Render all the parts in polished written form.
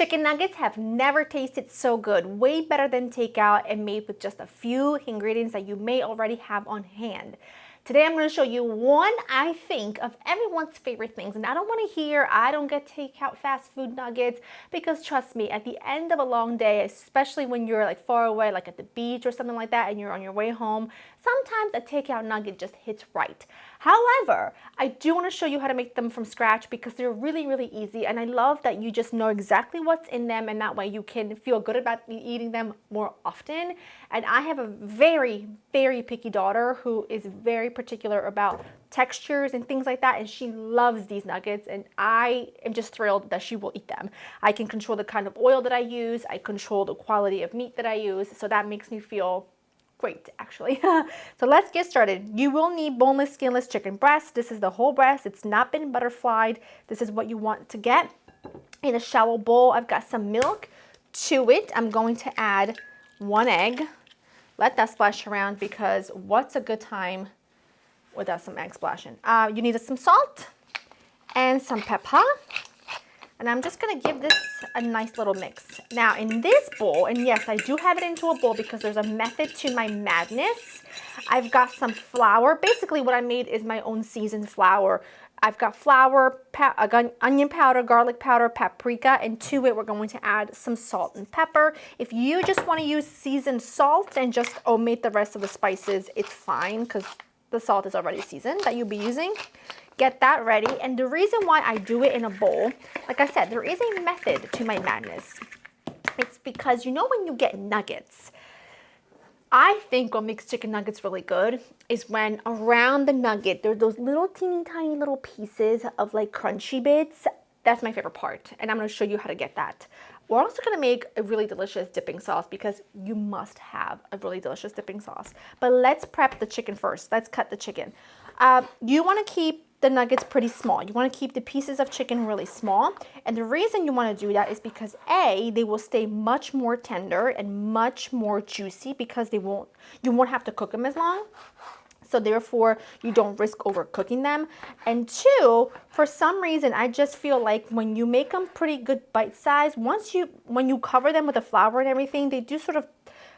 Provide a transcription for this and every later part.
Chicken nuggets have never tasted so good, way better than takeout and made with just a few ingredients that you may already have on hand. Today I'm going to show you one, I think, of everyone's favorite things. And I don't want to hear, I don't get takeout fast food nuggets, because trust me, at the end of a long day, especially when you're like far away, like at the beach or something like that, and you're on your way home, sometimes a takeout nugget just hits right. However, I do want to show you how to make them from scratch because they're really, really easy. And I love that you just know exactly what's in them, and that way you can feel good about eating them more often. And I have a very, very picky daughter who is very particular about textures and things like that, and she loves these nuggets, and I am just thrilled that she will eat them. I can control the kind of oil that I use, I control the quality of meat that I use, so that makes me feel great, actually. So let's get started. You will need boneless skinless chicken breast. This is the whole breast. It's not been butterflied. This is what you want to get. In a shallow bowl, I've got some milk. To it, I'm going to add 1 egg. Let that splash around, because what's a good time without some egg splashing? You need some salt and some pepper. And I'm just going to give this a nice little mix. Now in this bowl, and yes, I do have it into a bowl because there's a method to my madness. I've got some flour. Basically what I made is my own seasoned flour. I've got flour, onion powder, garlic powder, paprika, and to it we're going to add some salt and pepper. If you just want to use seasoned salt and just omit the rest of the spices, it's fine, because the salt is already seasoned that you'll be using. Get that ready. And the reason why I do it in a bowl, like I said, there is a method to my madness. It's because, you know, when you get nuggets, I think what makes chicken nuggets really good is when around the nugget, there are those little teeny tiny little pieces of like crunchy bits. That's my favorite part, and I'm going to show you how to get that. We're also going to make a really delicious dipping sauce, because you must have a really delicious dipping sauce. But let's prep the chicken first. Let's cut the chicken. You want to keep the nuggets pretty small. You want to keep the pieces of chicken really small. And the reason you want to do that is because A, they will stay much more tender and much more juicy, because you won't have to cook them as long. So therefore, you don't risk overcooking them. And two, for some reason, I just feel like when you make them pretty good bite size, when you cover them with the flour and everything, they do sort of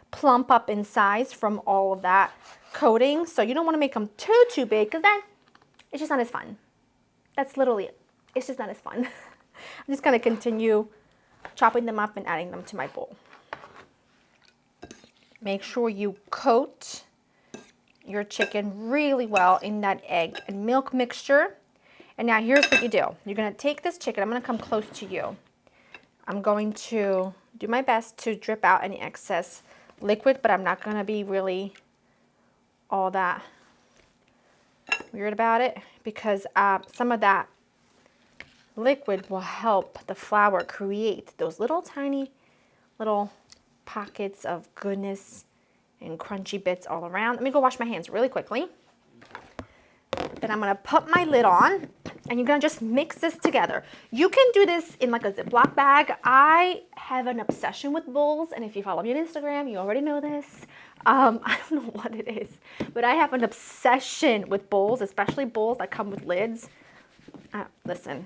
plump up in size from all of that coating. So you don't want to make them too big, because then it's just not as fun. That's literally it. It's just not as fun. I'm just going to continue chopping them up and adding them to my bowl. Make sure you coat your chicken really well in that egg and milk mixture. And now here's what you do. You're going to take this chicken. I'm going to come close to you. I'm going to do my best to drip out any excess liquid, but I'm not going to be really all that weird about it, because some of that liquid will help the flour create those little tiny little pockets of goodness and crunchy bits all around. Let me go wash my hands really quickly. Then I'm going to put my lid on, and you're going to just mix this together. You can do this in like a Ziploc bag. I have an obsession with bowls, and if you follow me on Instagram, you already know this. I don't know what it is, but I have an obsession with bowls, especially bowls that come with lids. Listen,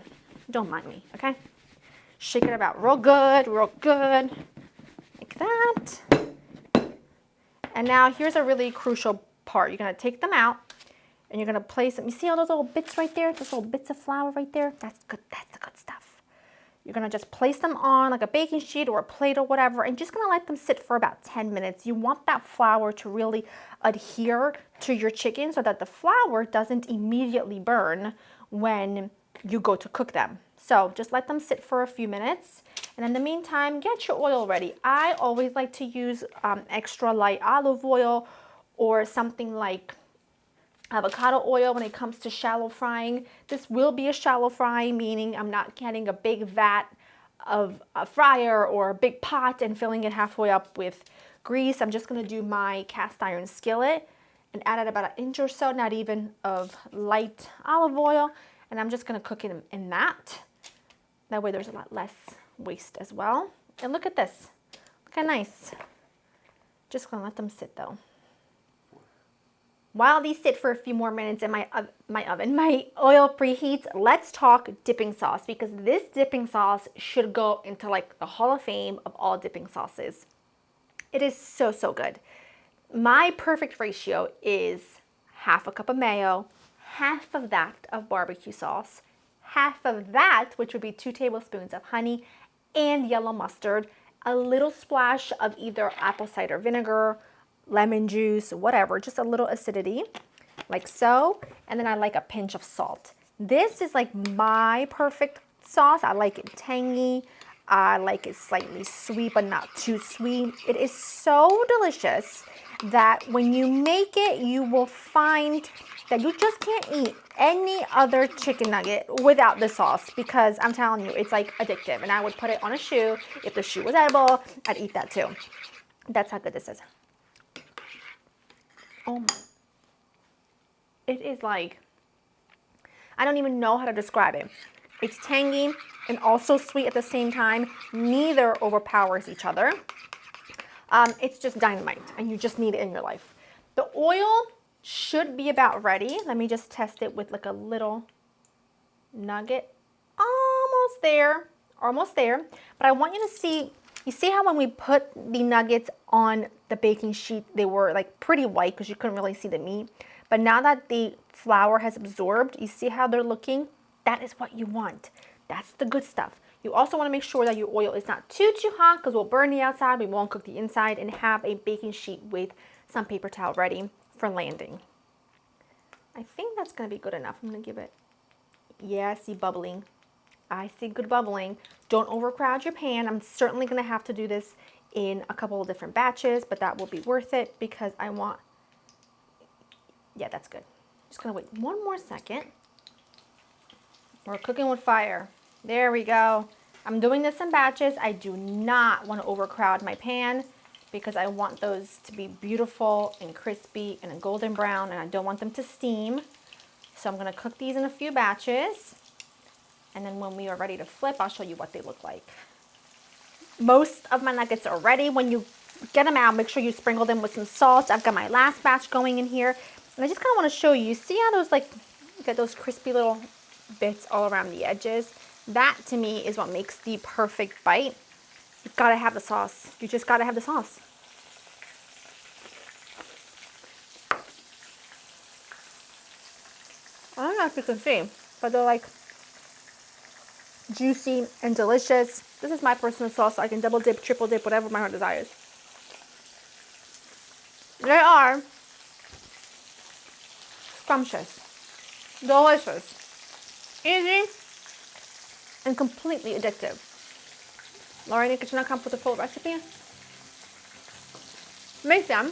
don't mind me, okay? Shake it about real good, like that. And now here's a really crucial part. You're going to take them out, and you're going to place them. You see all those little bits right there? Those little bits of flour right there? That's good. That's the good stuff. You're going to just place them on like a baking sheet or a plate or whatever, and just going to let them sit for about 10 minutes. You want that flour to really adhere to your chicken so that the flour doesn't immediately burn when you go to cook them. So just let them sit for a few minutes. And in the meantime, get your oil ready. I always like to use extra light olive oil or something like avocado oil when it comes to shallow frying. This will be a shallow frying, meaning I'm not getting a big vat of a fryer or a big pot and filling it halfway up with grease. I'm just going to do my cast iron skillet and add about an inch or so, not even, of light olive oil. And I'm just going to cook it in that. That way there's a lot less waste as well. And look at this. Look how nice. Just going to let them sit though. While these sit for a few more minutes in my oil preheats, let's talk dipping sauce, because this dipping sauce should go into like the Hall of Fame of all dipping sauces. It is so, so good. My perfect ratio is half a cup of mayo, half of that of barbecue sauce, half of that, which would be 2 tablespoons of honey and yellow mustard, a little splash of either apple cider vinegar, lemon juice, whatever, just a little acidity, like so. And then I like a pinch of salt. This is like my perfect sauce. I like it tangy. I like it slightly sweet, but not too sweet. It is so delicious that when you make it, you will find that you just can't eat any other chicken nugget without the sauce, because I'm telling you, it's like addictive. And I would put it on a shoe. If the shoe was edible, I'd eat that too. That's how good this is. Oh my. It is like, I don't even know how to describe it. It's tangy and also sweet at the same time. Neither overpowers each other. It's just dynamite, and you just need it in your life. The oil should be about ready. Let me just test it with like a little nugget. Almost there, almost there. But I want you to see, you see how when we put the nuggets on the baking sheet, they were like pretty white because you couldn't really see the meat. But now that the flour has absorbed, you see how they're looking? That is what you want. That's the good stuff. You also want to make sure that your oil is not too hot, because we'll burn the outside, we won't cook the inside, and have a baking sheet with some paper towel ready for landing. I think that's going to be good enough. I'm going to give it, yeah, I see bubbling. I see good bubbling. Don't overcrowd your pan. I'm certainly going to have to do this in a couple of different batches, but that will be worth it because I want, yeah, that's good. Just going to wait one more second. We're cooking with fire. There we go. I'm doing this in batches. I do not want to overcrowd my pan because I want those to be beautiful and crispy and a golden brown, and I don't want them to steam. So I'm going to cook these in a few batches, and then when we are ready to flip, I'll show you what they look like. Most of my nuggets are ready. When you get them out, make sure you sprinkle them with some salt. I've got my last batch going in here, and I just kind of want to show you. See how those, like, you get those crispy little bits all around the edges? That to me is what makes the perfect bite. You've got to have the sauce. You just got to have the sauce. I don't know if you can see, but they're like juicy and delicious. This is my personal sauce, so I can double dip, triple dip, whatever my heart desires. They are scrumptious, delicious, easy, and completely addictive. LaurieInTheKitchen.com for the full recipe. Make them.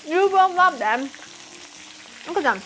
You will love them. Look at them.